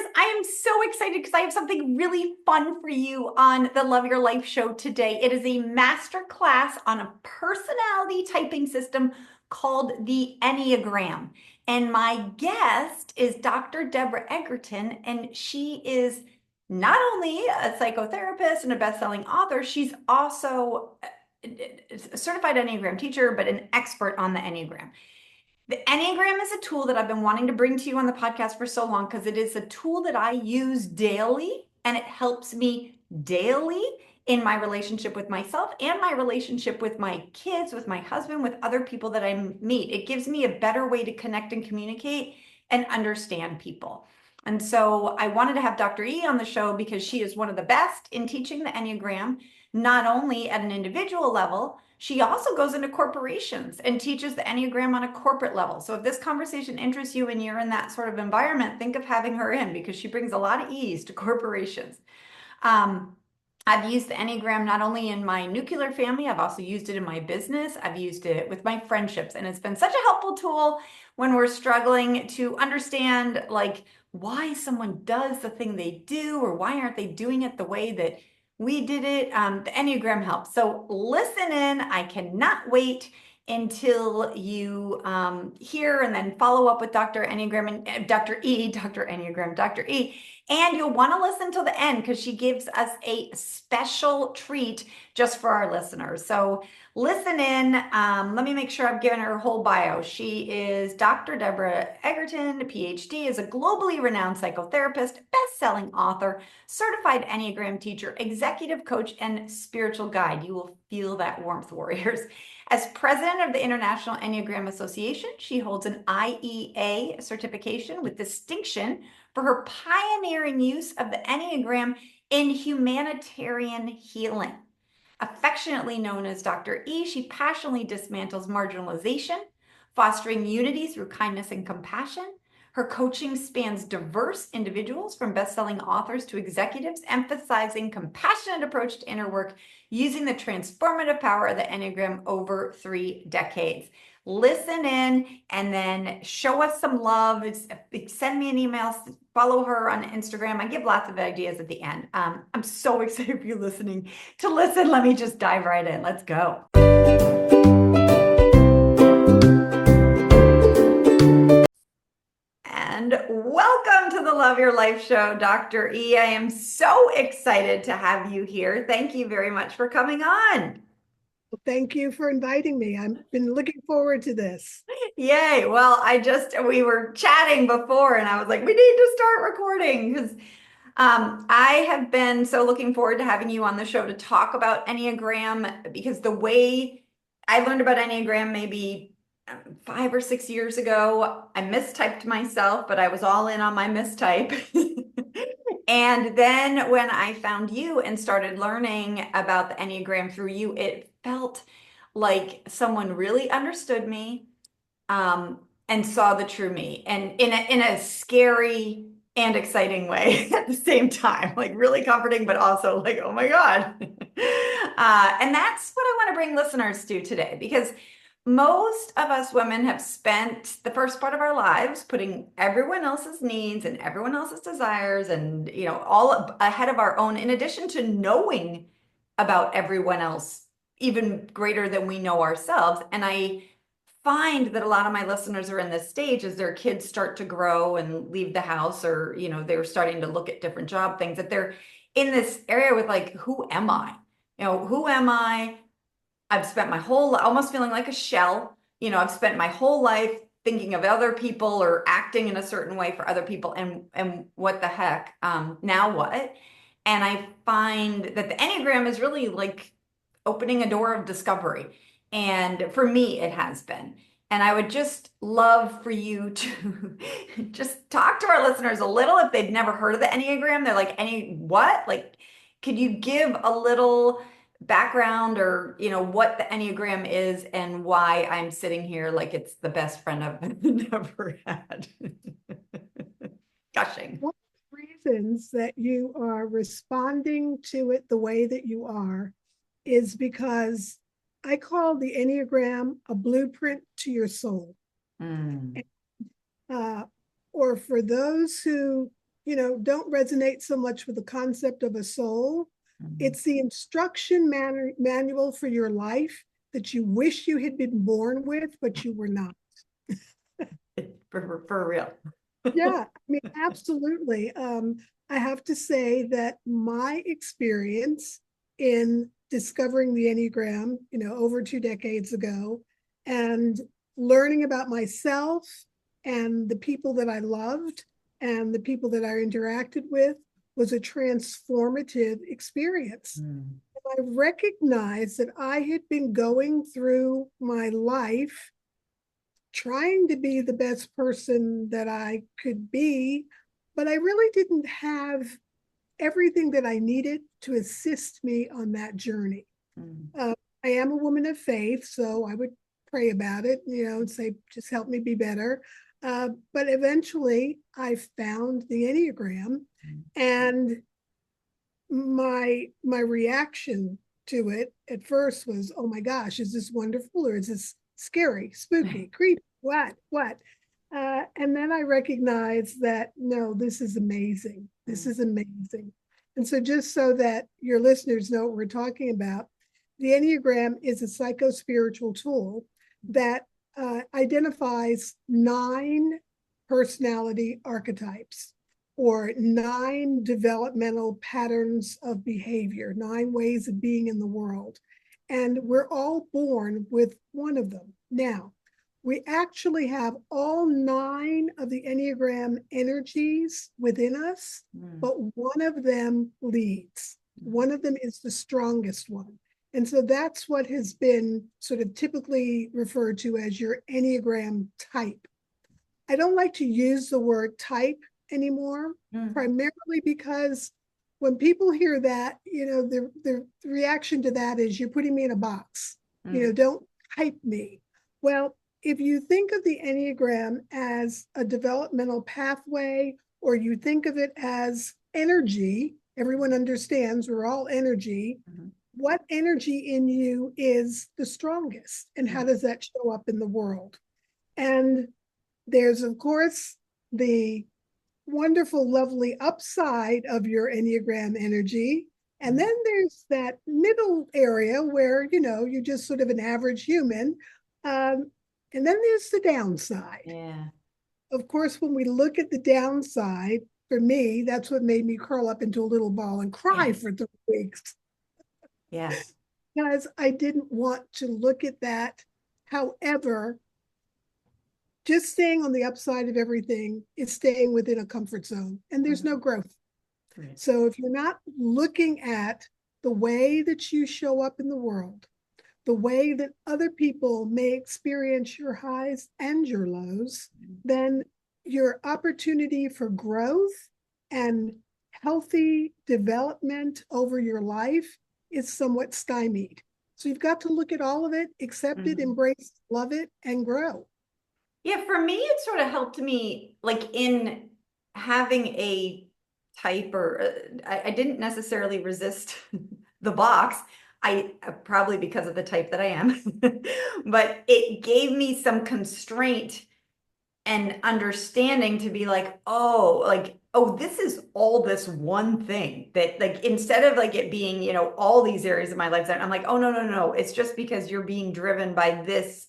listeners, I am so excited because I have something really fun for you on the Love Your Life show today. It is a master class on a personality typing system called the Enneagram. And my guest is Dr. Deborah Egerton, and she is not only a psychotherapist and a best-selling author, she's also a certified Enneagram teacher, but an expert on the Enneagram. The Enneagram is a tool that I've been wanting to bring to you on the podcast for so long because it is a tool that I use daily, and it helps me daily in my relationship with myself and my relationship with my kids, with my husband, with other people that I meet. It gives me a better way to connect and communicate and understand people. And so I wanted to have Dr. E on the show because she is one of the best in teaching the Enneagram, not only at an individual level. She also goes into corporations and teaches the Enneagram on a corporate level. So if this conversation interests you and you're in that sort of environment, think of having her in because she brings a lot of ease to corporations. I've used the Enneagram not only in my nuclear family, I've also used it in my business. I've used it with my friendships, and it's been such a helpful tool when we're struggling to understand like why someone does the thing they do or why aren't they doing it the way that we did it. The Enneagram helps. So listen in. I cannot wait until you hear and then follow up with Dr. Enneagram and Dr. E, Dr. Enneagram, Dr. E. And you'll want to listen till the end because she gives us a special treat just for our listeners. So listen in. Let me make sure I've given her whole bio. She is Dr. Deborah Egerton, PhD, is a globally renowned psychotherapist, best-selling author, certified Enneagram teacher, executive coach, and spiritual guide. You will feel that warmth, warriors. As president of the International Enneagram Association, she holds an IEA certification with distinction for her pioneering use of the Enneagram in humanitarian healing. Affectionately known as Dr. E, she passionately dismantles marginalization, fostering unity through kindness and compassion. Her coaching spans diverse individuals from best-selling authors to executives, emphasizing compassionate approach to inner work using the transformative power of the Enneagram over 3 decades. Listen in and then show us some love. Send me an email, follow her on Instagram. I give lots of ideas at the end. I'm so excited for you listening to listen. Let me just dive right in. Let's go. And welcome to the Love Your Life show, Dr. E. I am so excited to have you here. Thank you very much for coming on. Well, thank you for inviting me. I've been looking forward to this. Yay. Well, we were chatting before and I was like, we need to start recording because I have been so looking forward to having you on the show to talk about Enneagram because the way I learned about Enneagram maybe 5 or 6 years ago, I mistyped myself, but I was all in on my mistype. And then when I found you and started learning about the Enneagram through you, it felt like someone really understood me and saw the true me, and in a scary and exciting way at the same time, like really comforting, but also like, oh my God. And that's what I want to bring listeners to today, because most of us women have spent the first part of our lives putting everyone else's needs and everyone else's desires and, all ahead of our own, in addition to knowing about everyone else even greater than we know ourselves. And I find that a lot of my listeners are in this stage as their kids start to grow and leave the house, or, they're starting to look at different job things, that they're in this area with like, who am I? Who am I? I've spent my whole, almost feeling like a shell. I've spent my whole life thinking of other people or acting in a certain way for other people. And what the heck? Now what? And I find that the Enneagram is really like opening a door of discovery. And for me, it has been. And I would just love for you to just talk to our listeners a little if they've never heard of the Enneagram. They're like, what? Like, could you give a little background or, what the Enneagram is and why I'm sitting here like it's the best friend I've never had? Gushing. One of the reasons that you are responding to it the way that you are is because I call the Enneagram a blueprint to your soul. Or for those who, don't resonate so much with the concept of a soul. It's the instruction manual for your life that you wish you had been born with, but you were not. For real. Yeah, I mean, absolutely. I have to say that my experience in discovering the Enneagram, over 2 decades ago, and learning about myself and the people that I loved and the people that I interacted with was a transformative experience. I recognized that I had been going through my life trying to be the best person that I could be, but I really didn't have everything that I needed to assist me on that journey. I am a woman of faith, so I would pray about it, and say, just help me be better. But eventually I found the Enneagram, and my reaction to it at first was, oh my gosh, is this wonderful or is this scary, spooky, creepy, what? And then I recognized that, no, this is amazing. This is amazing. And so just so that your listeners know what we're talking about, the Enneagram is a psycho-spiritual tool that identifies 9 personality archetypes, or 9 developmental patterns of behavior, 9 ways of being in the world. And we're all born with one of them. Now, we actually have all 9 of the Enneagram energies within us, but one of them leads. One of them is the strongest one. And so that's what has been sort of typically referred to as your Enneagram type. I don't like to use the word type anymore, primarily because when people hear that, the reaction to that is, you're putting me in a box, don't type me. Well, if you think of the Enneagram as a developmental pathway, or you think of it as energy, everyone understands we're all energy. What energy in you is the strongest, and how does that show up in the world? And there's, of course, the wonderful, lovely upside of your Enneagram energy. And then there's that middle area where, you're just sort of an average human. And then there's the downside. Yeah. Of course, when we look at the downside, for me, that's what made me curl up into a little ball and cry for 3 weeks. Yeah. Because I didn't want to look at that. However, just staying on the upside of everything is staying within a comfort zone, and there's no growth. Right. So if you're not looking at the way that you show up in the world, the way that other people may experience your highs and your lows, then your opportunity for growth and healthy development over your life is somewhat stymied. So you've got to look at all of it, accept it, embrace, love it, and grow. Yeah, for me, it sort of helped me, like, in having a type, or I didn't necessarily resist the box. I probably because of the type that I am, but it gave me some constraint and understanding to be like, oh, this is all this one thing, that, like, instead of like it being, all these areas of my life, that I'm like, oh, no, it's just because you're being driven by this,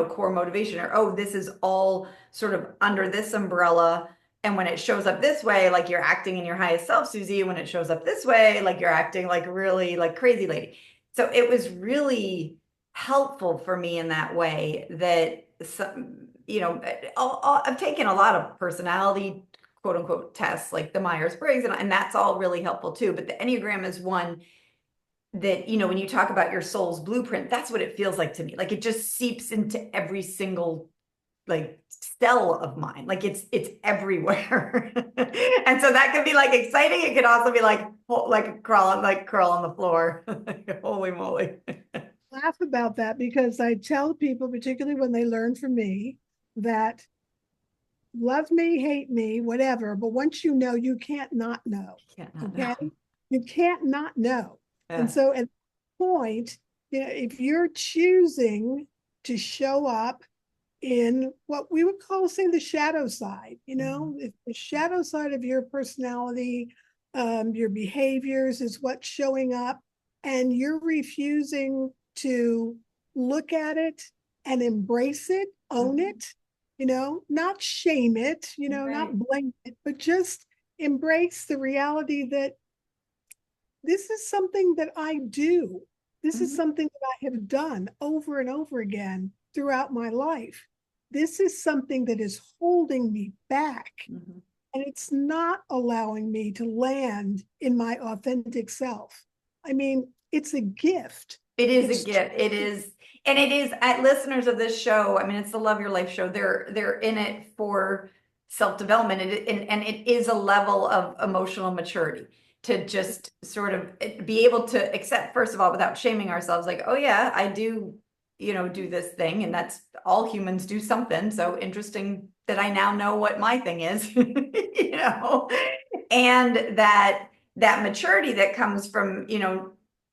core motivation, or, oh, this is all sort of under this umbrella. And when it shows up this way, like, you're acting in your highest self, Susie. When it shows up this way, like, you're acting like really like crazy lady. So it was really helpful for me in that way, that some, I've taken a lot of personality, quote unquote, tests, like the Myers-Briggs, and that's all really helpful too. But the Enneagram is one that, when you talk about your soul's blueprint, that's what it feels like to me. Like, it just seeps into every single, like, cell of mine. Like, it's everywhere. And so that can be like exciting. It could also be like curl on the floor. Holy moly. Laugh about that, because I tell people, particularly when they learn from me, that love me, hate me, whatever, but once you know, you can't not know. Okay? You can't not know. Yeah. And so at that point, if you're choosing to show up in what we would call, say, the shadow side. If the shadow side of your personality, your behaviors is what's showing up, and you're refusing to look at it and embrace it, own it, not shame it, not blame it, but just embrace the reality that this is something that I do. This is something that I have done over and over again throughout my life. This is something that is holding me back. And it's not allowing me to land in my authentic self. I mean, it's a gift. It is a gift. It is, and it is, listeners of this show, I mean, it's the Love Your Life show. They're in it for self-development, and it is a level of emotional maturity to just sort of be able to accept, first of all, without shaming ourselves, like, oh yeah, I do, do this thing, and that's all humans do something. So interesting that I now know what my thing is, and that maturity that comes from,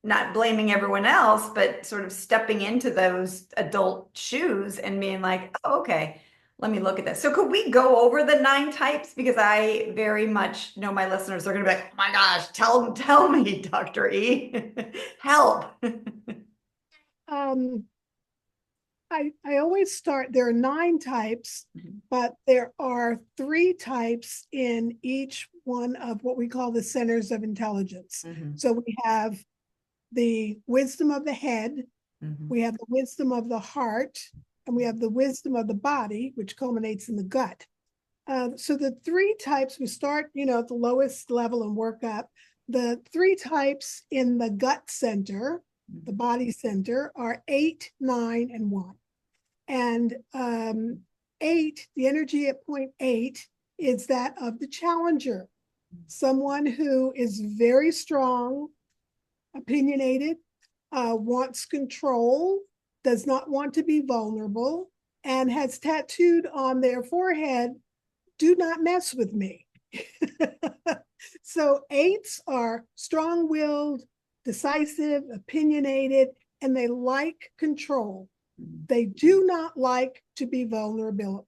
not blaming everyone else, but sort of stepping into those adult shoes and being like, oh, okay, let me look at this. So could we go over the 9 types? Because I very much know my listeners are going to be like, oh my gosh, tell me, Dr. E, help. I always start, there are 9 types, but there are 3 types in each one of what we call the centers of intelligence. So we have the wisdom of the head, we have the wisdom of the heart, and we have the wisdom of the body, which culminates in the gut. So the 3 types, we start, at the lowest level and work up. The 3 types in the gut center, the body center, are 8, 9, and 1. And 8, the energy at point 8 is that of the challenger, someone who is very strong, opinionated, wants control, does not want to be vulnerable, and has tattooed on their forehead, do not mess with me. So 8s are strong-willed, decisive, opinionated, and they like control. They do not like to be vulnerable.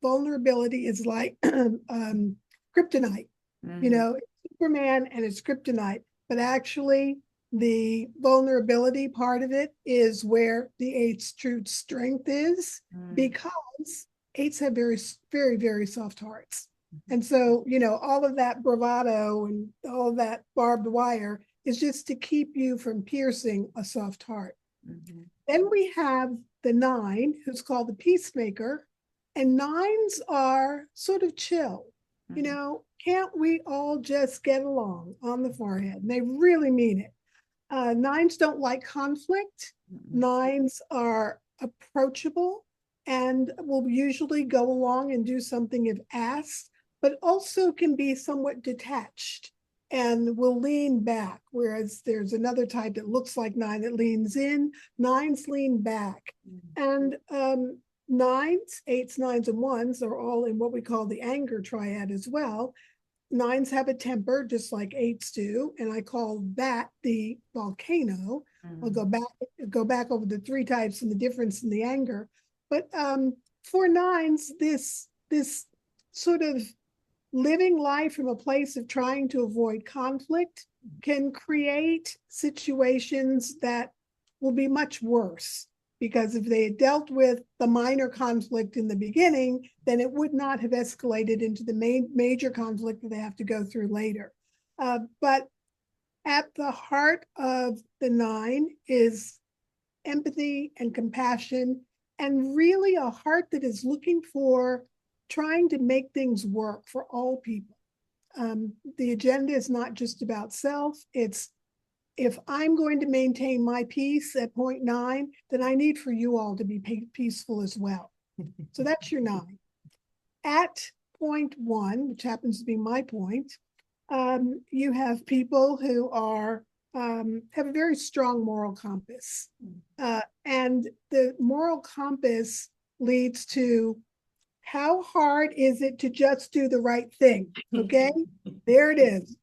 Vulnerability is like kryptonite. Superman and it's kryptonite. But actually, the vulnerability part of it is where the 8's true strength is, because 8s have very, very, very soft hearts. And so, all of that bravado and all of that barbed wire is just to keep you from piercing a soft heart. Then we have the 9, who's called the peacemaker, and 9s are sort of chill. Can't we all just get along on the forehead? And they really mean it. 9s don't like conflict. 9s are approachable and will usually go along and do something if asked, but also can be somewhat detached and will lean back, whereas there's another type that looks like 9 that leans in. 9s lean back. And 9s, 8s, 9s, and 1s are all in what we call the anger triad as well. 9s have a temper just like 8s do, and I call that the volcano. I'll go back over the 3 types and the difference in the anger. But for 9s, this sort of living life from a place of trying to avoid conflict can create situations that will be much worse. Because if they had dealt with the minor conflict in the beginning, then it would not have escalated into the major conflict that they have to go through later. But at the heart of the 9 is empathy and compassion, and really a heart that is looking for trying to make things work for all people. The agenda is not just about self. It's, if I'm going to maintain my peace at point 9, then I need for you all to be peaceful as well. So that's your 9. At point 1, which happens to be my point, you have people who are have a very strong moral compass. And the moral compass leads to, how hard is it to just do the right thing? Okay, there it is,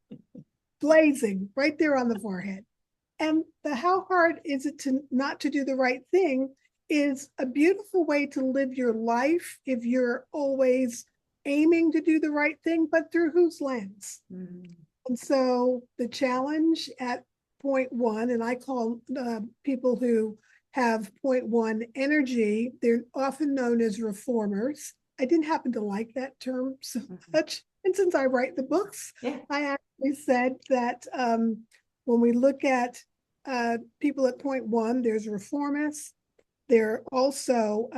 blazing right there on the forehead. And how hard is it to not to do the right thing is a beautiful way to live your life if you're always aiming to do the right thing, but through whose lens? Mm. And so the challenge at point one, and I call people who have point one energy, they're often known as reformers. I didn't happen to like that term so much. And since I write the books, Yeah. I actually said that when we look at people at point one, there's reformists. There are also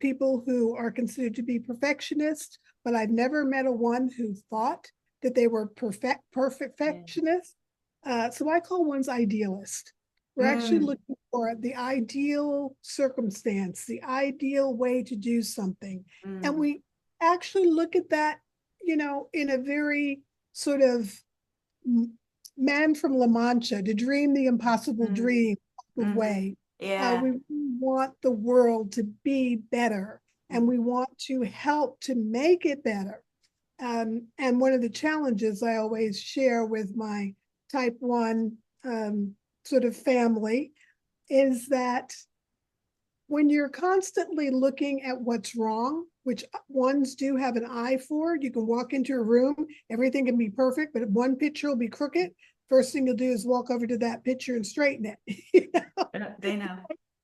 people who are considered to be perfectionists, but I've never met a one who thought that they were perfectionists. So I call ones idealist. We're actually looking for the ideal circumstance, the ideal way to do something. And we actually look at that, in a very sort of man from La Mancha, to dream the impossible dream way. Yeah. We want the world to be better, and we want to help to make it better. And one of the challenges I always share with my type one sort of family is that when you're constantly looking at what's wrong, which ones do have an eye for, you can walk into a room, everything can be perfect, but if one picture will be crooked, first thing you'll do is walk over to that picture and straighten it. They know.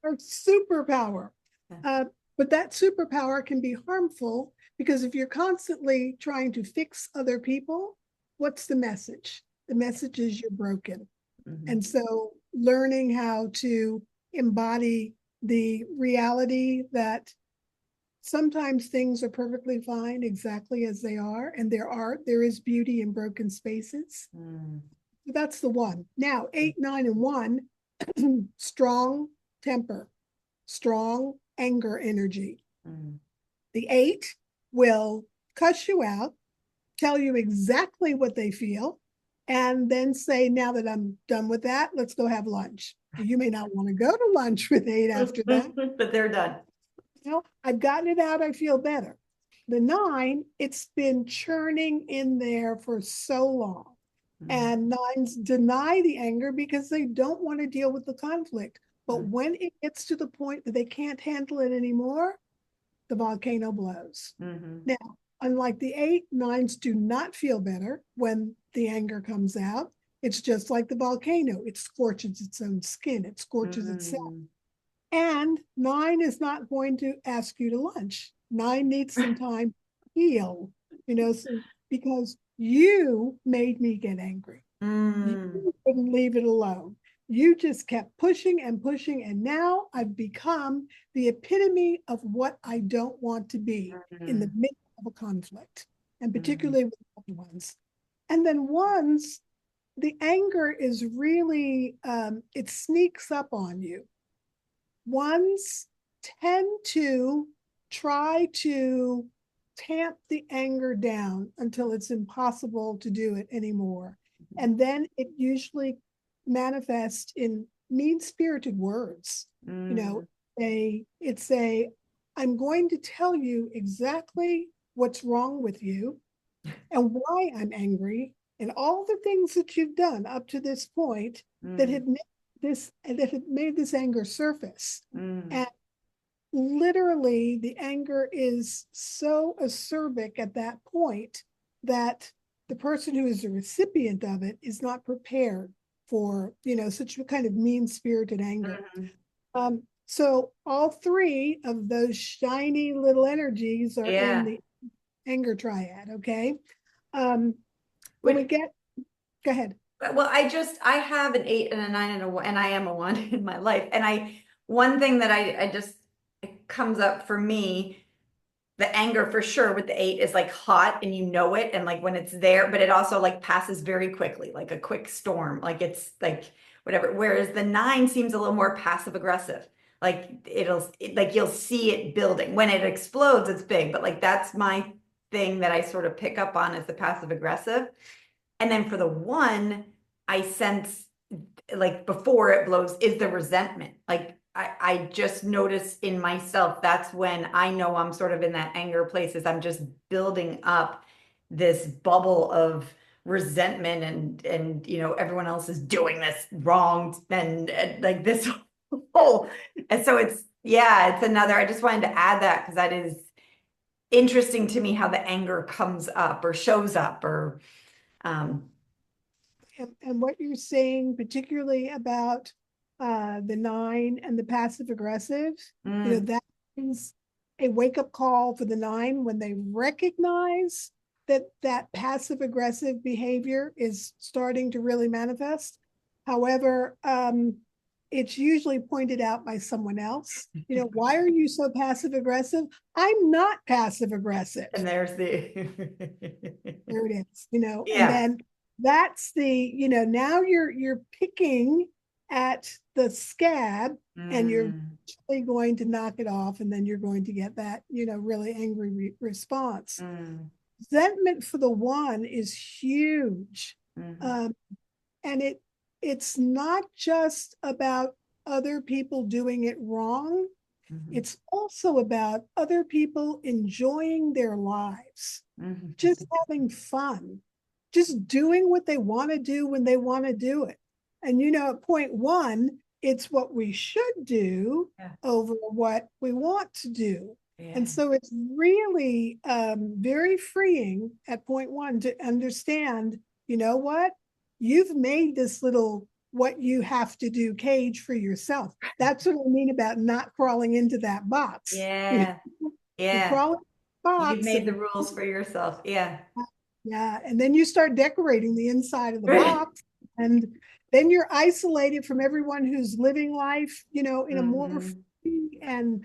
Our superpower. But that superpower can be harmful because if you're constantly trying to fix other people, what's the message? The message is you're broken. And so learning how to embody the reality that sometimes things are perfectly fine exactly as they are, and there is beauty in broken spaces. That's the one. Now 8, 9, and 1, strong temper, strong anger energy. The 8 will cuss you out, tell you exactly what they feel, and then say, now that I'm done with that, let's go have lunch. You may not want to go to lunch with 8 after that. But they're done. I've gotten it out. I feel better. The 9, it's been churning in there for so long. And 9s deny the anger because they don't want to deal with the conflict. But when it gets to the point that they can't handle it anymore, the volcano blows. Now, unlike the 8, 9s do not feel better when the anger comes out. It's just like the volcano. It scorches its own skin. It scorches itself. And 9 is not going to ask you to lunch. 9 needs some time to heal, because you made me get angry. You couldn't leave it alone. You just kept pushing and pushing, and now I've become the epitome of what I don't want to be in the midst of a conflict, and particularly with loved ones. And then ones, the anger is really, it sneaks up on you. Ones tend to try to tamp the anger down until it's impossible to do it anymore. And then it usually manifests in mean-spirited words. I'm going to tell you exactly what's wrong with you and why I'm angry and all the things that you've done up to this point that had made this anger surface. And literally the anger is so acerbic at that point that the person who is the recipient of it is not prepared for, such a kind of mean-spirited anger. So all 3 of those shiny little energies are in the anger triad, okay? When we get, go ahead. Well, I have an 8 and a 9 and a 1, and I am a 1 in my life. And one thing that it comes up for me, the anger for sure with the 8 is like hot and it, and like when it's there, but it also like passes very quickly, like a quick storm, like it's like whatever. Whereas the 9 seems a little more passive aggressive. Like like you'll see it building. When it explodes, it's big, but like that's my thing that I sort of pick up on is the passive aggressive. And then for the 1, I sense like before it blows is the resentment. Like I just notice in myself, that's when I know I'm sort of in that anger place, is I'm just building up this bubble of resentment and everyone else is doing this wrong and like this whole, and so Yeah, it's another. I just wanted to add that because that is interesting to me how the anger comes up or shows up or um And what you're saying, particularly about the 9 and the passive aggressive, mm, that is a wake up call for the 9 when they recognize that that passive aggressive behavior is starting to really manifest. However, it's usually pointed out by someone else. Why are you so passive aggressive? I'm not passive aggressive. and there's the There it is, and yeah. then that's now you're picking at the scab and you're Mm, actually going to knock it off, and then you're going to get that, really angry response. mm, Resentment for the 1 is huge. mhm, Um, and it's not just about other people doing it wrong. mhm, It's also about other people enjoying their lives, mhm, just having fun, just doing what they want to do when they want to do it. And at point 1, it's what we should do yeah, over what we want to do. yeah. And so it's really very freeing at point 1 to understand, what? You've made this little what you have to do cage for yourself. That's what I mean about not crawling into that box. Yeah. You Yeah. crawl in the You've box made the and rules for yourself. Yeah. yeah, and then you start decorating the inside of the box, and then you're isolated from everyone who's living life, in a more Hmm. free and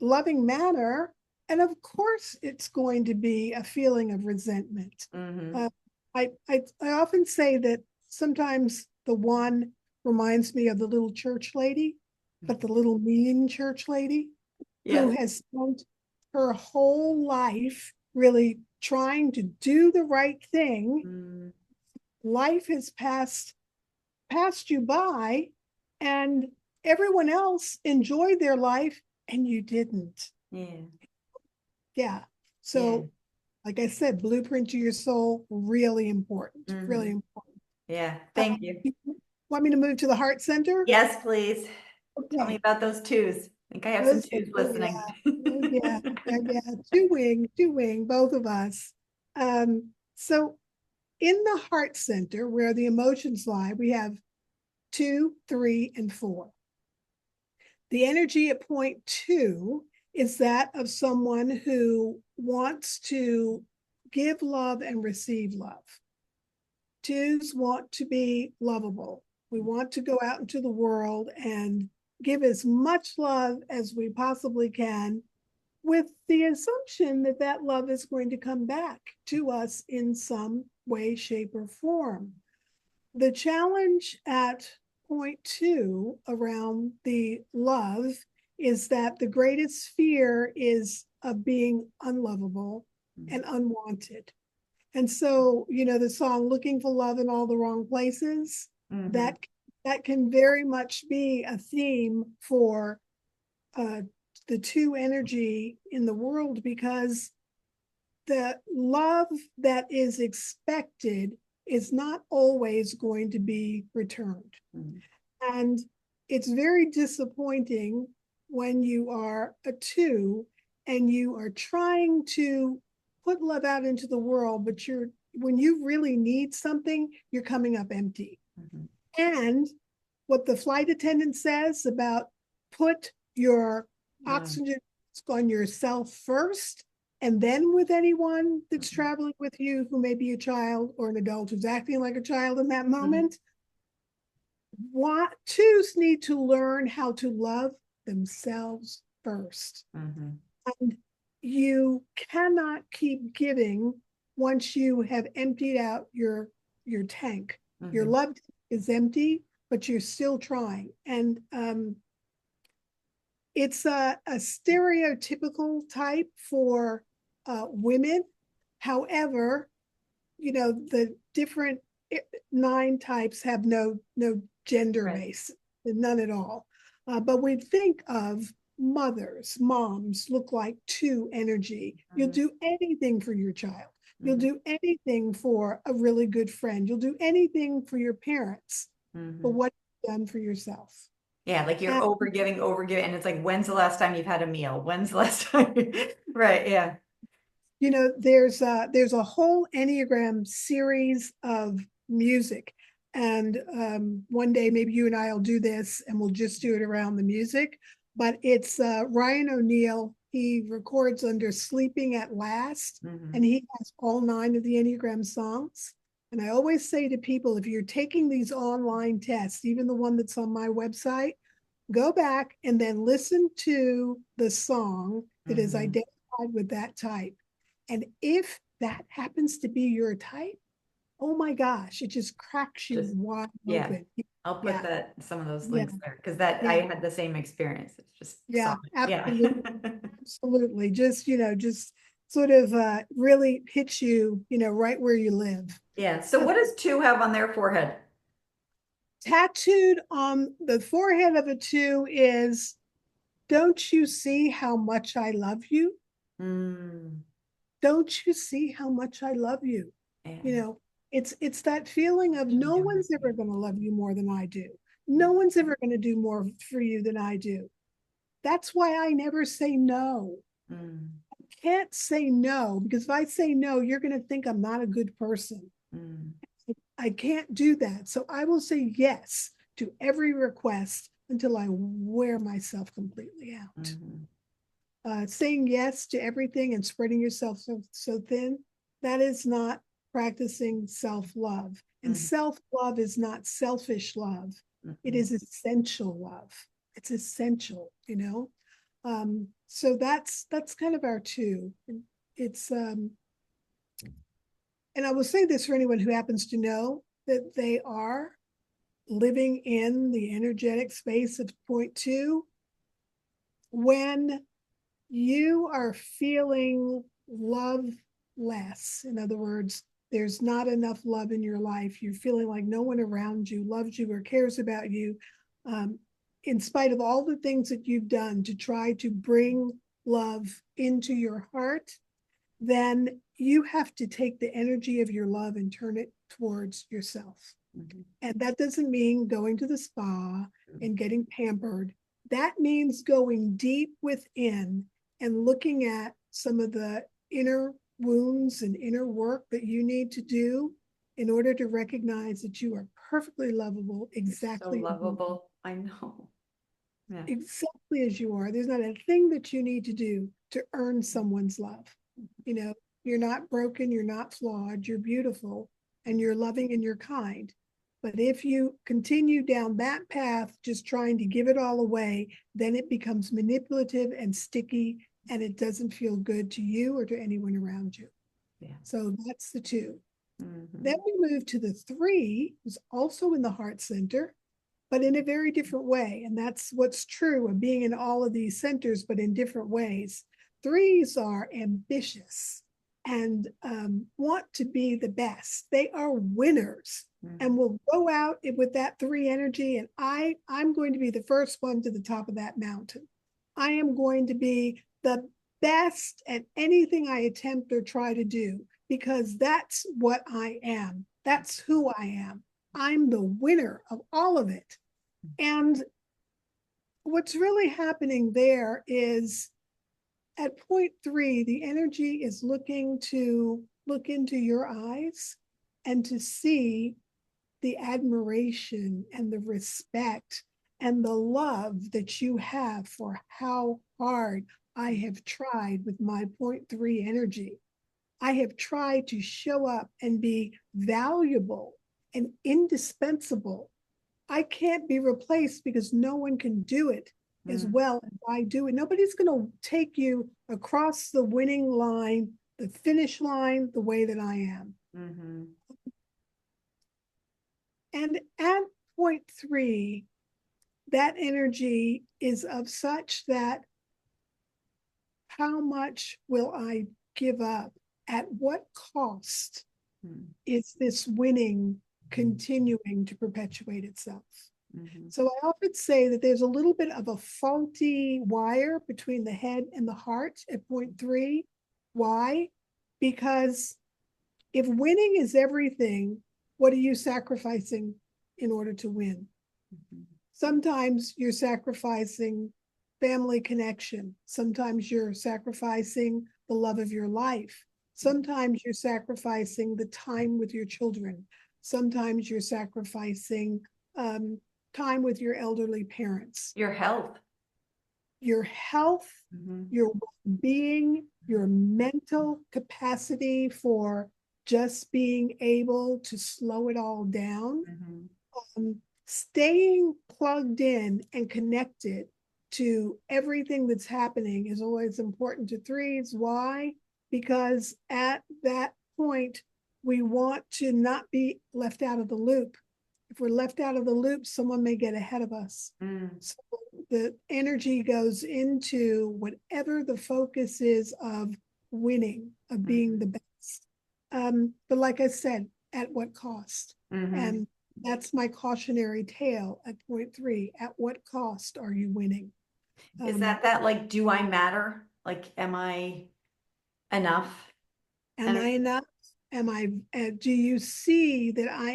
loving manner. And of course, it's going to be a feeling of resentment. Hmm. Uh, I often say that sometimes the 1 reminds me of the little church lady, but the little mean church lady who Yes. has spent her whole life really trying to do the right thing. Mm, Life has passed you by, and everyone else enjoyed their life and you didn't. yeah. Yeah. Yeah. So, like I said, blueprint to your soul, really important, really Hmm. important. Yeah. Uh, Thank you. Want me to move to the heart center? Yes, please. Tell me Okay. about those twos. I think I have some Those, twos oh listening. yeah, oh yeah, yeah, two wing, both of us. So in the heart center where the emotions lie, we have 2, 3, and 4. The energy at point 2 is that of someone who wants to give love and receive love. 2s want to be lovable. We want to go out into the world and give as much love as we possibly can, with the assumption that that love is going to come back to us in some way, shape, or form. The challenge at point 2 around the love is that the greatest fear is of being unlovable and unwanted. And so, the song Looking for Love in All the Wrong Places, Hmm. that that can very much be a theme for uh, the 2 energy in the world, because the love that is expected is not always going to be returned. And it's very disappointing when you are a 2 and you are trying to put love out into the world, but when you really need something, you're coming up empty. Hmm. And what the flight attendant says about put your Yeah. oxygen on yourself first, and then with anyone that's Hmm. traveling with you who may be a child or an adult who's acting like a child in that Hmm. moment. What 2s need to learn how to love themselves first. Hmm. And you cannot keep giving once you have emptied out your tank. Your Hmm. love is empty, but you're still trying. And it's a stereotypical type for women. However, the different 9 types have no gender Right. base, none at all. But we think of mothers, moms look like 2 energy. You'll Hmm. do anything for your child. You'll Hmm. do anything for a really good friend. You'll do anything for your parents. But Hmm. what have you done for yourself? Yeah, like you're overgiving, overgiving, and it's like, when's the last time you've had a meal? When's the last time? Right, yeah. You know, there's a whole Enneagram series of music. And one day maybe you and I will do this and we'll just do it around the music. But it's Ryan O'Neill. He records under Sleeping at Last, and he has all 9 of the Enneagram songs. And I always say to people, if you're taking these online tests, even the one that's on my website, go back and then listen to the song that is identified with that type. And if that happens to be your type, oh my gosh, it just cracks you Just, wide yeah. open. I'll put that, some of those Yeah, links there, because that, I yeah, had the same experience. It's just yeah, solid. Yeah. absolutely, absolutely. Just, just sort of really hits you, right where you live. Yeah. So what does 2 have on their forehead? Tattooed on the forehead of a 2 is, don't you see how much I love you? Mm, Don't you see how much I love you? yeah. It's that feeling of no one's ever going to love you more than I do. No one's ever going to do more for you than I do. That's why I never say no. Mm, I can't say no, because if I say no, you're going to think I'm not a good person. mm, I can't do that. So I will say yes to every request until I wear myself completely out. Saying yes to everything and spreading yourself so thin, that is not practicing self-love. And self-love is not selfish love. It is essential love. It's essential, So that's kind of our 2. It's and I will say this for anyone who happens to know that they are living in the energetic space of point 2. When you are feeling love less, in other words, there's not enough love in your life, you're feeling like no one around you loves you or cares about you, in spite of all the things that you've done to try to bring love into your heart, then you have to take the energy of your love and turn it towards yourself. And that doesn't mean going to the spa and getting pampered. That means going deep within and looking at some of the inner wounds and inner work that you need to do in order to recognize that you are perfectly lovable exactly. So lovable. I know. Yeah. Exactly as you are. There's not a thing that you need to do to earn someone's love. You're not broken, you're not flawed, you're beautiful, and you're loving and you're kind. But if you continue down that path, just trying to give it all away, then it becomes manipulative and sticky, and it doesn't feel good to you or to anyone around you. Yeah. So that's the 2. Then we move to the 3, who's also in the heart center, but in a very different way. And that's what's true of being in all of these centers, but in different ways. 3s are ambitious and want to be the best. They are winners and will go out with that 3 energy. And I'm going to be the first one to the top of that mountain. I am going to be the best at anything I attempt or try to do, because that's what I am. That's who I am. I'm the winner of all of it. And what's really happening there is at point 3, the energy is looking to look into your eyes and to see the admiration and the respect and the love that you have for how hard I have tried with my point 3 energy. I have tried to show up and be valuable and indispensable. I can't be replaced because no one can do it as well as I do it. Nobody's going to take you across the winning line, the finish line, the way that I am. And at point 3, that energy is of such that how much will I give up? At what cost is this winning continuing to perpetuate itself? So I often say that there's a little bit of a faulty wire between the head and the heart at point 3. Why? Because if winning is everything, what are you sacrificing in order to win? Sometimes you're sacrificing family connection. Sometimes you're sacrificing the love of your life. Sometimes you're sacrificing the time with your children. Sometimes you're sacrificing time with your elderly parents. Your health. Your health, your well-being, your mental capacity for just being able to slow it all down. Staying plugged in and connected to everything that's happening is always important to threes. Why? Because at that point, we want to not be left out of the loop. If we're left out of the loop, someone may get ahead of us. So the energy goes into whatever the focus is of winning, of being the best. But like I said, at what cost? And that's my cautionary tale at point 3. At what cost are you winning? Is that like, do I matter? Like, am I enough? Am I enough? Do you see that I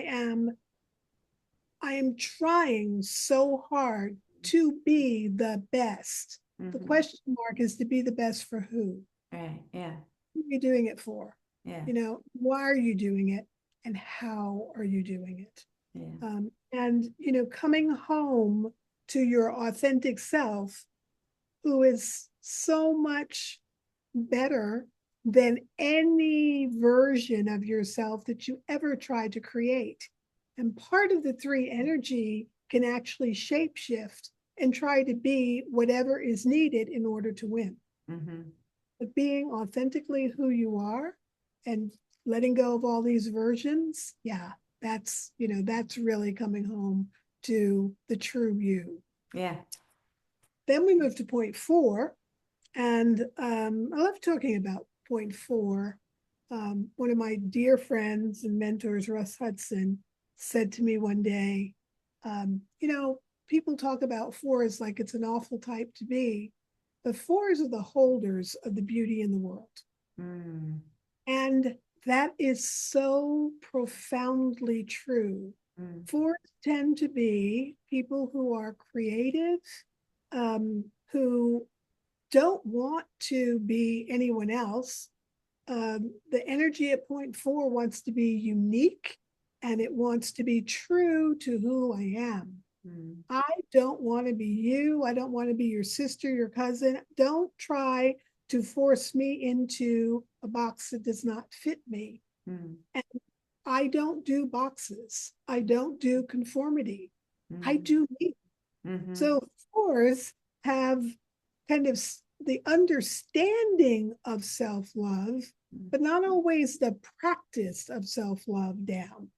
am trying so hard to be the best? The question mark is, to be the best for who? Right. Yeah. Who are you doing it for? Yeah. Why are you doing it? And how are you doing it? Yeah. And coming home to your authentic self, who is so much better than any version of yourself that you ever tried to create. And part of the 3 energy can actually shapeshift and try to be whatever is needed in order to win. But being authentically who you are and letting go of all these versions, that's really coming home to the true you. Yeah. Then we move to point 4, and I love talking about point 4. One of my dear friends and mentors, Russ Hudson, said to me one day, people talk about 4s like it's an awful type to be. The 4s are the holders of the beauty in the world. And that is so profoundly true. 4s tend to be people who are creative, who don't want to be anyone else. The energy at point 4 wants to be unique, and it wants to be true to who I am. I don't want to be you. I don't want to be your sister, your cousin. Don't try to force me into a box that does not fit me. And I don't do boxes. I don't do conformity. I do me. So 4s have kind of the understanding of self-love, but not always the practice of self-love down.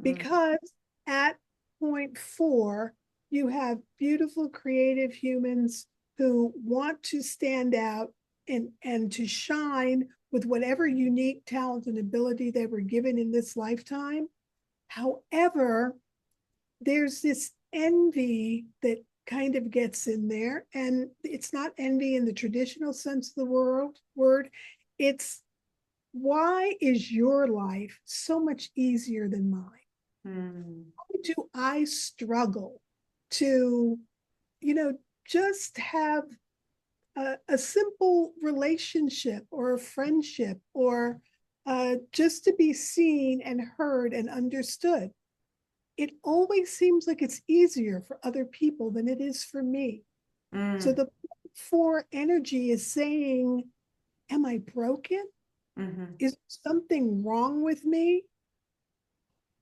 Because at point 4, you have beautiful, creative humans who want to stand out and to shine with whatever unique talent and ability they were given in this lifetime. However, there's this envy that kind of gets in there, and it's not envy in the traditional sense of the word. It's, why is your life so much easier than mine? Why do I struggle to, just have a simple relationship or a friendship, or just to be seen and heard and understood? It always seems like it's easier for other people than it is for me. So the 4 energy is saying, am I broken? Is something wrong with me?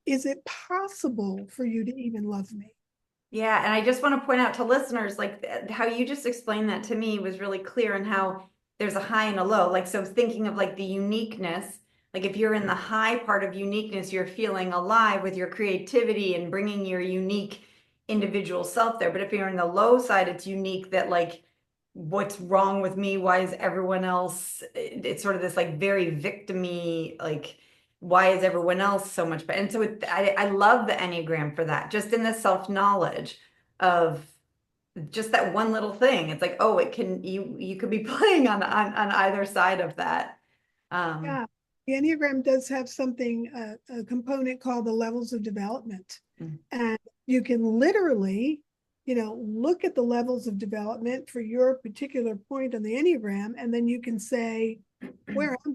Is it possible for you to even love me? Yeah. And I just want to point out to listeners, like how you just explained that to me was really clear, and how there's a high and a low. Like, so thinking of like the uniqueness, like if you're in the high part of uniqueness, you're feeling alive with your creativity and bringing your unique individual self there. But if you're in the low side, it's unique that like, what's wrong with me? Why is everyone else? It's sort of this like very victim-y, like, why is everyone else so much better? And so I love the Enneagram for that, just in the self-knowledge of just that one little thing. It's like, oh, it can, you could be playing on either side of that. Yeah, the Enneagram does have something, a component called the levels of development. And you can literally, look at the levels of development for your particular point on the Enneagram, and then you can say, where am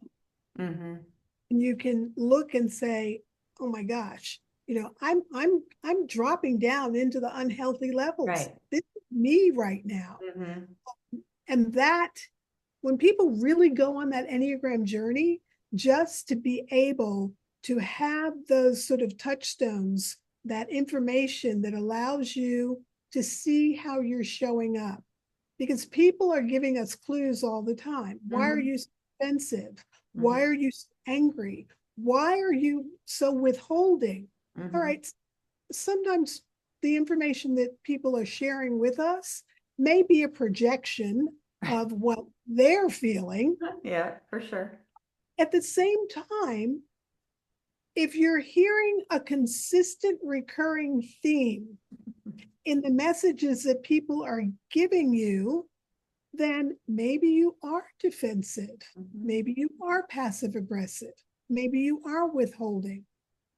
I? Mm-hmm. And you can look and say, oh my gosh, I'm dropping down into the unhealthy levels. Right. This is me right now. Mm-hmm. And that, when people really go on that Enneagram journey, just to be able to have those sort of touchstones, that information that allows you to see how you're showing up. Because people are giving us clues all the time. Why are Mm-hmm. you so offensive? Mm-hmm. Why are you so angry? Why are you so withholding? All Mm-hmm. right. Sometimes the information that people are sharing with us may be a projection of what they're feeling. Yeah, for sure. At the same time, if you're hearing a consistent recurring theme in the messages that people are giving you, then maybe you are defensive. Mm-hmm. Maybe you are passive aggressive. Maybe you are withholding.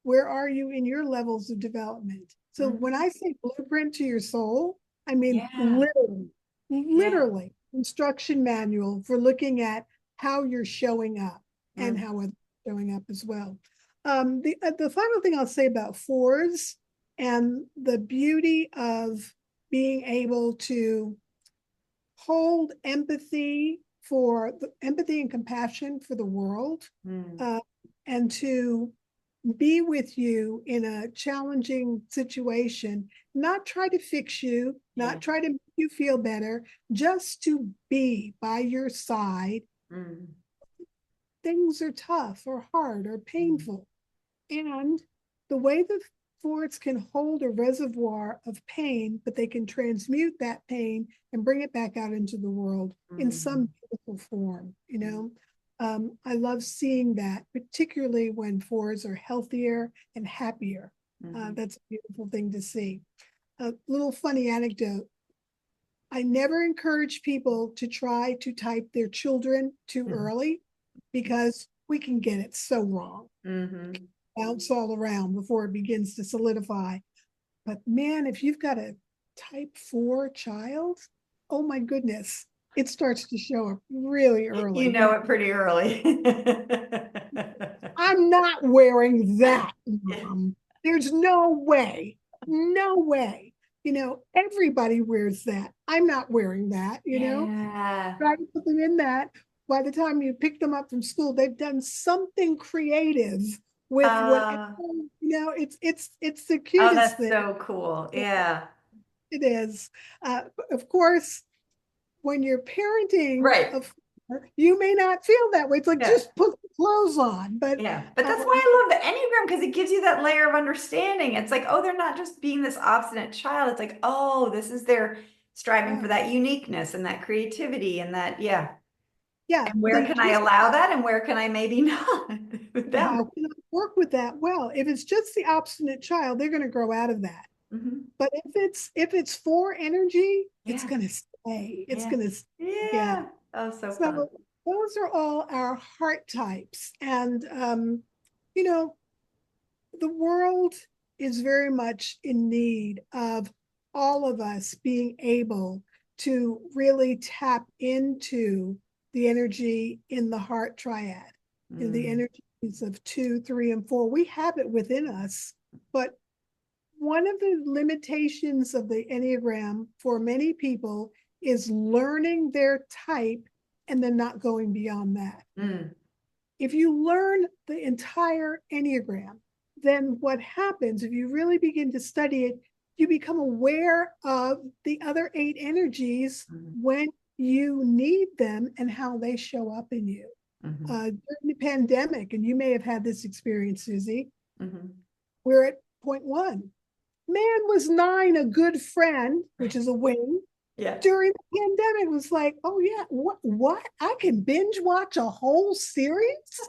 Where are you in your levels of development? So when Mm-hmm. I say blueprint to your soul, I mean Yeah. Yeah. literally instruction manual for looking at how you're showing up and Mm-hmm. how others are showing up as well. The final thing I'll say about fours and the beauty of being able to hold empathy and compassion for the world, Mm. uh, and to be with you in a challenging situation, not try to fix you, Yeah. not try to make you feel better, just to be by your side. Mm. Things are tough or hard or Mm. painful. And the way the forts can hold a reservoir of pain, but they can transmute that pain and bring it back out into the world in Mm. some beautiful form. I love seeing that, particularly when fours are healthier and happier. Mm. That's a beautiful thing to see. A little funny anecdote. I never encourage people to try to type their children too Mm. early because we can get it so wrong, Mm-hmm. bounce all around before it begins to solidify. But man, if you've got a type 4 child, oh my goodness, it starts to show up really You early. know it pretty early. I'm not wearing that, Mom. There's no way. No way. Everybody wears that. I'm not wearing that. Yeah. Try to put them in that. By the time you pick them up from school, they've done something creative with whatever, Uh, it's the oh, cutest that's thing. so cool. Yeah. It is. Of course, when you're parenting, Right. you may not feel that way. It's like, Yeah. just put the clothes on. But Yeah. But that's why I love the Enneagram because it gives you that layer of understanding. It's like, oh, they're not just being this obstinate child. It's like, oh, this is their striving yeah, for that uniqueness and that creativity and that, yeah. yeah, And where they can I just, allow that and where can I maybe not with them? how can I work with that? Well, if it's just the obstinate child, they're going to grow out of that. Hmm. But if it's for energy, it's Yeah. going to stay. It's Yeah. going to stay. Yeah. Yeah. Oh, so fun. So those are all our heart types. And, you know, the world is very much in need of all of us being able to really tap into the energy in the heart triad, in the Mm. energies of 2, 3, and 4. We have it within us, but one of the limitations of the Enneagram for many people is learning their type and then not going beyond that. Mm. If you learn the entire Enneagram, then what happens if you really begin to study it, you become aware of the other 8 energies Mm. when you need them and how they show up in you. Hmm. During the pandemic, and you may have had this experience, Susie, Hmm. we're at point 1. Man was 9 a good friend, which is a wing. Yeah. During the pandemic, was like, oh yeah, what? I can binge watch a whole series?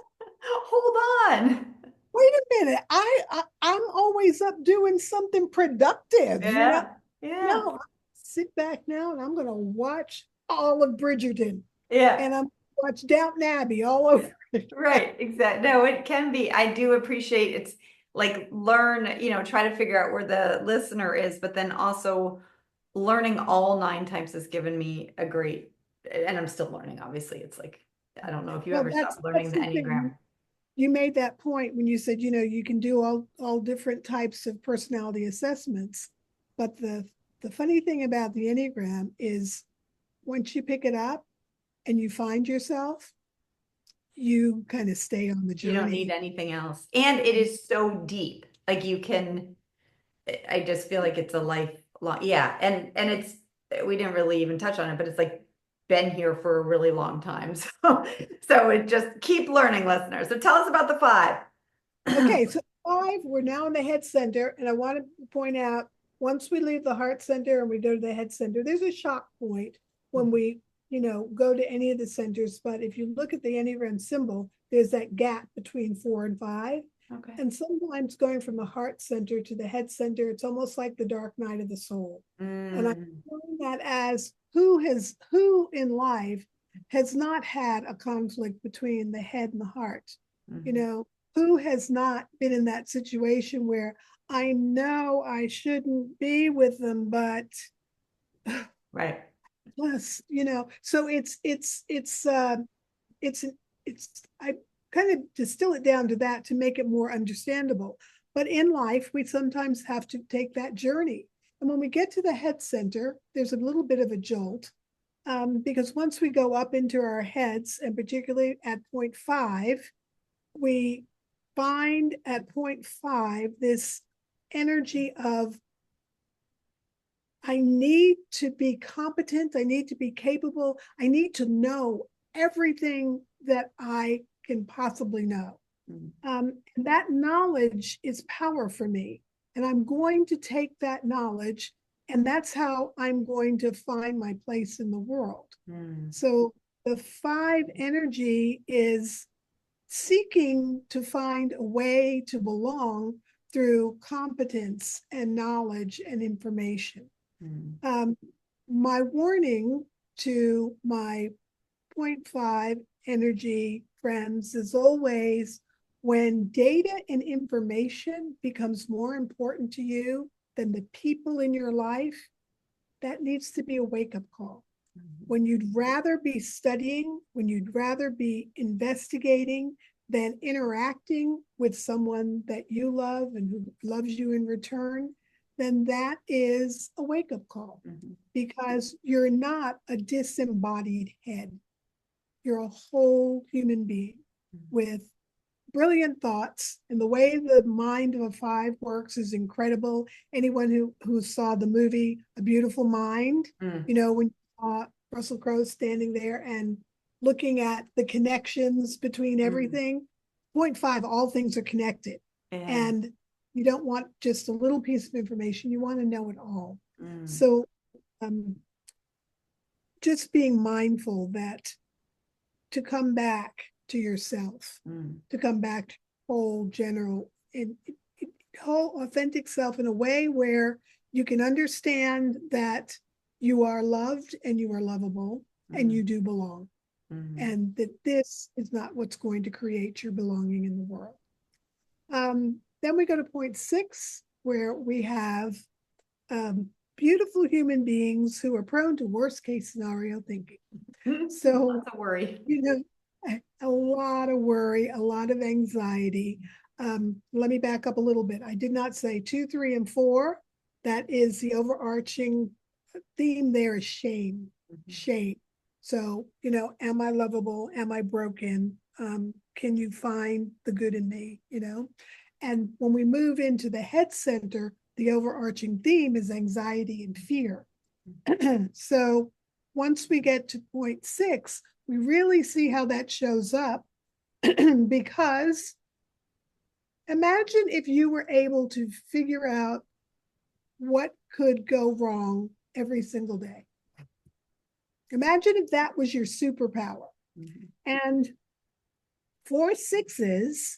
Hold on. Wait a minute. I'm always up doing something productive. Yeah. Yeah. No, sit back now and I'm gonna watch all of Bridgerton, Yeah. and I'm watch Downton Abbey all over. Right. Exactly. No, it can be. I do appreciate it's like learn, try to figure out where the listener is, but then also learning all 9 types has given me a great, and I'm still learning, obviously. It's like, I don't know if you Well, ever stop learning that's the the thing. Enneagram. You made that point when you said, you can do all different types of personality assessments. But the funny thing about the Enneagram is once you pick it up and you find yourself, you kind of stay on the You don't need journey. anything else. And it is so deep. Like you can, I just feel like it's a lifelong, yeah. And it's, we didn't really even touch on it, but it's like been here for a really long time. So it just keep learning, listeners. So tell us about the 5. Okay, so 5, we're now in the head center. And I want to point out, once we leave the heart center and we go to the head center, there's a shock point when we, go to any of the centers. But if you look at the Enneagram symbol, there's that gap between 4 and 5. Okay. And sometimes going from the heart center to the head center, it's almost like the dark night of the soul. And I'm feeling that as who in life has not had a conflict between the head and the heart? Who has not been in that situation where I know I shouldn't be with them, but Right. plus, so it's I kind of distill it down to that to make it more understandable. But in life, we sometimes have to take that journey. And when we get to the head center, there's a little bit of a jolt, because once we go up into our heads, and particularly at point 5, we find at point 5 this energy of I need to be competent, I need to be capable, I need to know everything that I can possibly know. And that knowledge is power for me. And I'm going to take that knowledge, and that's how I'm going to find my place in the world. So the 5 energy is seeking to find a way to belong through competence and knowledge and information. My warning to my 0.5 energy friends is always, when data and information becomes more important to you than the people in your life, that needs to be a wake-up call. When you'd rather be studying, when you'd rather be investigating than interacting with someone that you love and who loves you in return, then that is a wake-up call, because you're not a disembodied head. You're a whole human being with brilliant thoughts, and the way the mind of a 5 works is incredible. Anyone who saw the movie A Beautiful Mind, when you saw Russell Crowe standing there and looking at the connections between everything, 0.5, all things are connected. And you don't want just a little piece of information, you want to know it all. So just being mindful that to come back to yourself, to come back to whole general and whole authentic self in a way where you can understand that you are loved and you are lovable and you do belong, and that this is not what's going to create your belonging in the world. Then we go to point 6, where we have beautiful human beings who are prone to worst case scenario thinking. So lots of worry. A lot of worry, a lot of anxiety. Let me back up a little bit. I did not say 2, 3, and 4. That is the overarching theme there is shame. Shame. So, am I lovable? Am I broken? Can you find the good in me? And when we move into the head center, the overarching theme is anxiety and fear. So once we get to point 6, we really see how that shows up, because imagine if you were able to figure out what could go wrong every single day. Imagine if that was your superpower. And for 6s,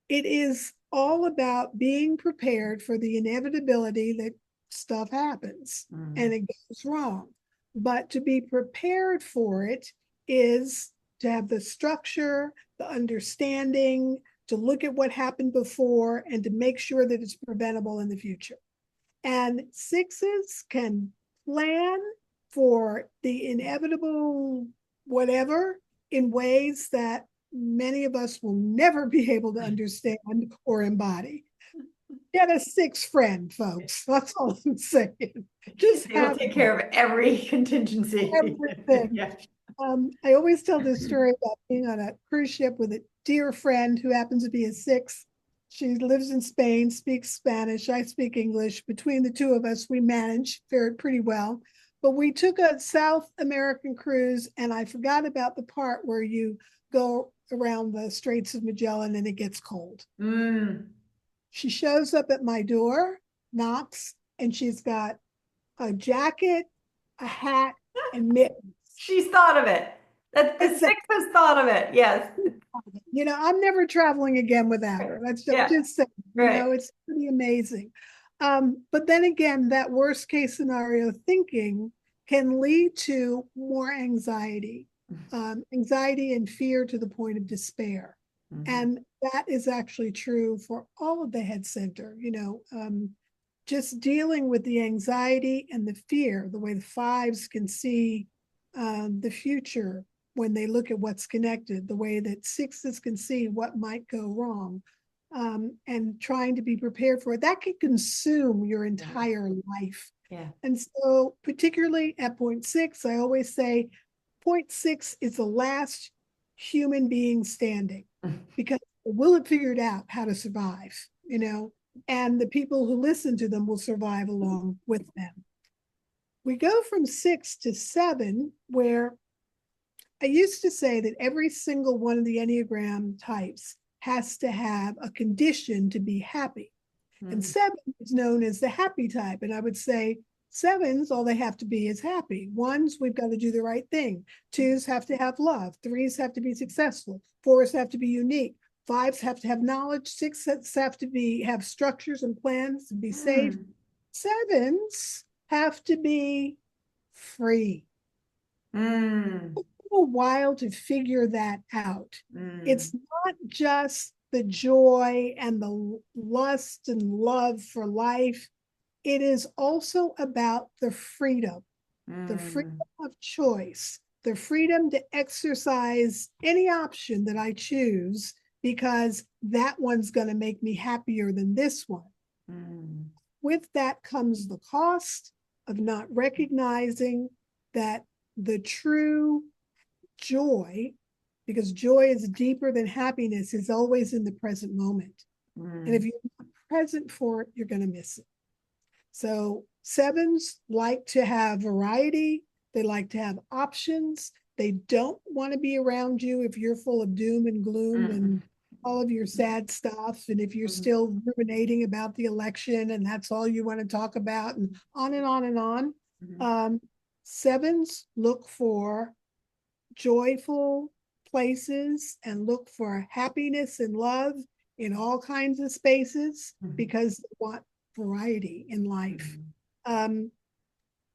it is all about being prepared for the inevitability that stuff happens and it goes wrong. But to be prepared for it is to have the structure, the understanding, to look at what happened before and to make sure that it's preventable in the future. And 6s can plan for the inevitable whatever in ways that many of us will never be able to understand or embody. Get a sixth friend, folks. That's all I'm saying. Just They will have take care of every contingency. everything. Yeah. I always tell this story about being on a cruise ship with a dear friend who happens to be a sixth. She lives in Spain, speaks Spanish. I speak English. Between the two of us, we managed, fared pretty well. But we took a South American cruise, and I forgot about the part where you go around the Straits of Magellan and it gets cold. Mm. She shows up at my door, knocks, and she's got a jacket, a hat, and mittens. She's thought of it. That the Exactly. six has thought of it. Yes. You know, I'm never traveling again without Right. her. That's Yeah. just saying, Right. it's pretty amazing. But then again, that worst case scenario thinking can lead to more anxiety, anxiety and fear to the point of despair. Mhm. And that is actually true for all of the head center, just dealing with the anxiety and the fear, the way the fives can see the future when they look at what's connected, the way that sixes can see what might go wrong, and trying to be prepared for it. That can consume your entire life. Yeah. And so, particularly at point six, I always say point six is the last human being standing because we'll have figured out how to survive, and the people who listen to them will survive along with them. We go from six to seven, where I used to say that every single one of the Enneagram types has to have a condition to be happy. And seven is known as the happy type. And I would say sevens, all they have to be is happy. Ones, we've got to do the right thing. Twos have to have love. Threes have to be successful. Fours have to be unique. Fives have to have knowledge. Sixes have to have structures and plans and be safe. Sevens have to be free. Mm. A while to figure that out. Mm. It's not just the joy and the lust and love for life. It is also about the freedom of choice, the freedom to exercise any option that I choose, because that one's going to make me happier than this one. With that comes the cost of not recognizing that the true joy, because joy is deeper than happiness, is always in the present moment. And if you're not present for it, you're going to miss it. So sevens like to have variety. They like to have options. They don't want to be around you if you're full of doom and gloom and all of your sad stuff. And if you're still ruminating about the election and that's all you want to talk about, and on and on and on. Sevens look for joyful places and look for happiness and love in all kinds of spaces because they want variety in life.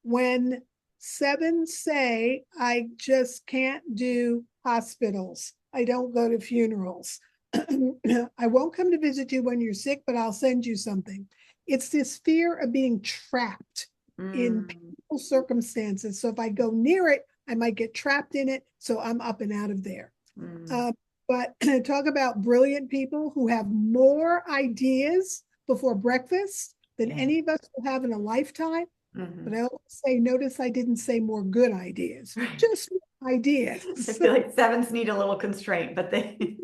When sevens say, I just can't do hospitals, I don't go to funerals, I won't come to visit you when you're sick, but I'll send you something. It's this fear of being trapped in painful circumstances. So if I go near it, I might get trapped in it. So I'm up and out of there. But talk about brilliant people who have more ideas before breakfast than any of us will have in a lifetime. But I always say, notice I didn't say more good ideas, just ideas. I feel like sevens need a little constraint, but they.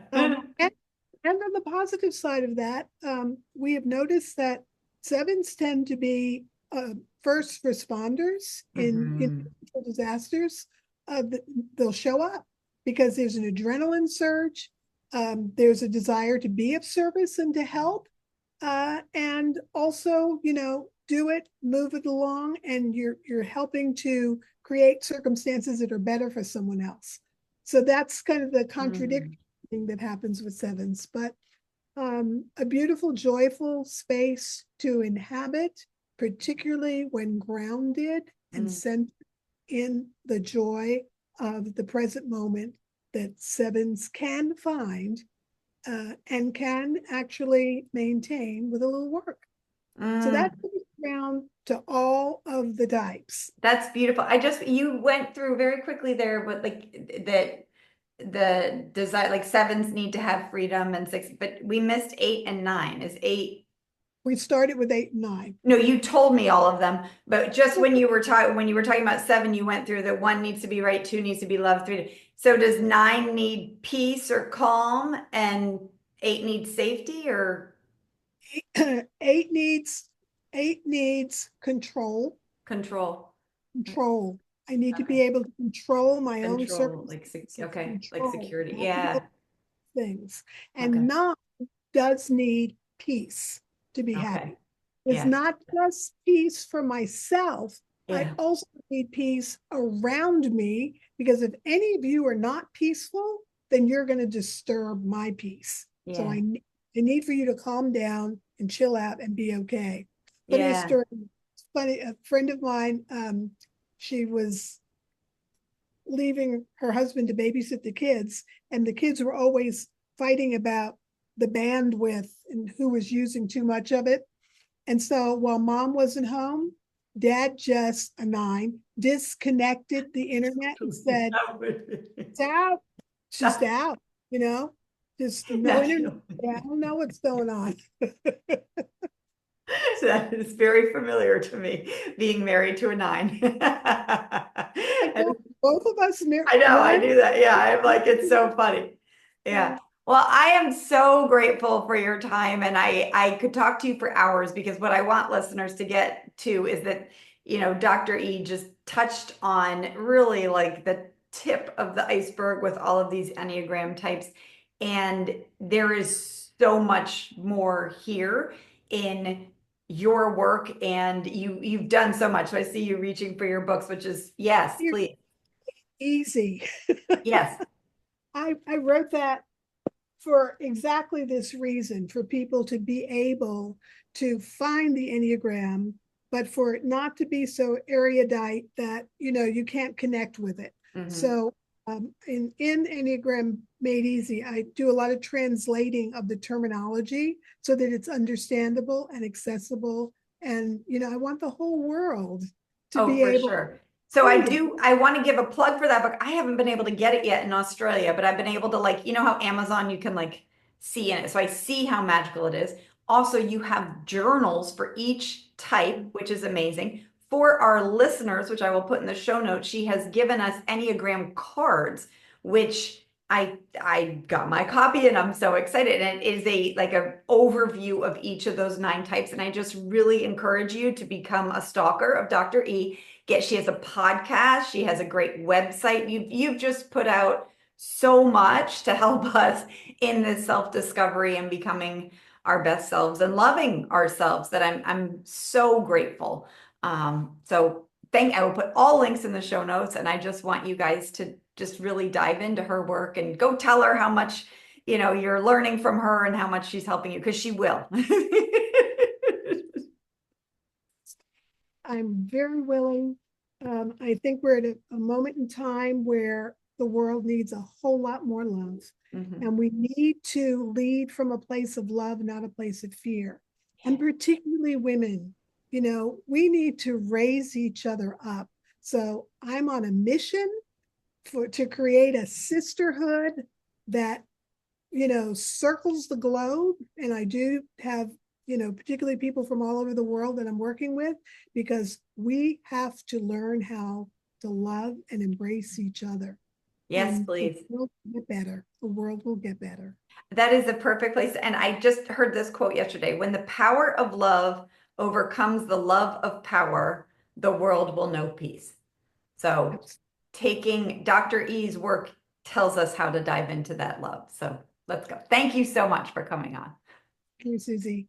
And on the positive side of that, we have noticed that sevens tend to be first responders in disasters. They'll show up because there's an adrenaline surge. There's a desire to be of service and to help. And also, do it, move it along, and you're helping to create circumstances that are better for someone else. So that's kind of the contradiction thing that happens with sevens, but a beautiful, joyful space to inhabit, particularly when grounded and centered in the joy of the present moment that sevens can find and can actually maintain with a little work. So that's around to all of the types. That's beautiful. You went through very quickly there, but like the desire, like sevens need to have freedom and six, but we missed eight and nine. Is eight? We started with 8 and 9. No, you told me all of them, but just when you were talking about seven, you went through the one needs to be right, two needs to be love, three. So does nine need peace or calm, and eight needs safety or Eight needs 8 needs control. control? Control. I need to be Okay. able to control my own Control, circumstances, okay, like control security. how to Yeah. look at things. Okay. And 9 does need peace to be Okay. happy. It's Yeah. not just peace for myself. I Yeah. also need peace around me, because if any of you are not peaceful, then you're going to disturb my peace. So Yeah. I need for you to calm down and chill out and be okay. Funny Yeah. story. Funny, a friend of mine, she was leaving her husband to babysit the kids, and the kids were always fighting about the bandwidth and who was using too much of it. And so while mom wasn't home, dad, just a 9, disconnected the internet and said, it's out, it's just out, you know, just no internet. Yeah, I don't know what's going on. That is very familiar to me, being married to a nine. Like both of us I know, I learned. do that. Yeah, I'm like, it's so funny. Yeah. Yeah. Well, I am so grateful for your time, and I could talk to you for hours, because what I want listeners to get to is that, Dr. E just touched on really like the tip of the iceberg with all of these Enneagram types. And there is so much more here in your work, and you've done so much. So I see you reaching for your books, which is yes, You're please. easy. Yes. I wrote that for exactly this reason, for people to be able to find the Enneagram, but for it not to be so erudite that you can't connect with it. Mm-hmm. So in Enneagram Made Easy, I do a lot of translating of the terminology so that it's understandable and accessible. And I want the whole world to Oh, be for able sure. So I want to give a plug for that book. I haven't been able to get it yet in Australia, but I've been able to, like, how Amazon you can like see in it. So I see how magical it is. Also, you have journals for each type, which is amazing. For our listeners, which I will put in the show notes, she has given us Enneagram cards, which I got my copy and I'm so excited. And it is a overview of each of those 9 types. And I just really encourage you to become a stalker of Dr. E. She has a podcast. She has a great website. You've just put out so much to help us in this self-discovery and becoming our best selves and loving ourselves, that I'm so grateful. So I will put all links in the show notes, and I just want you guys to just really dive into her work and go tell her how much you're learning from her and how much she's helping you, because she will. I'm very willing. I think we're at a moment in time where the world needs a whole lot more love. Mhm. And we need to lead from a place of love, not a place of fear. And particularly women, we need to raise each other up. So I'm on a mission to create a sisterhood that circles the globe. And I do have particularly people from all over the world that I'm working with, because we have to learn how to love and embrace each other. Yes, And the please. world will get better. The world will get better. That is a perfect place. And I just heard this quote yesterday: when the power of love overcomes the love of power, the world will know peace. So taking Dr. E's work tells us how to dive into that love. So let's go. Thank you so much for coming on. Thank you, Susie.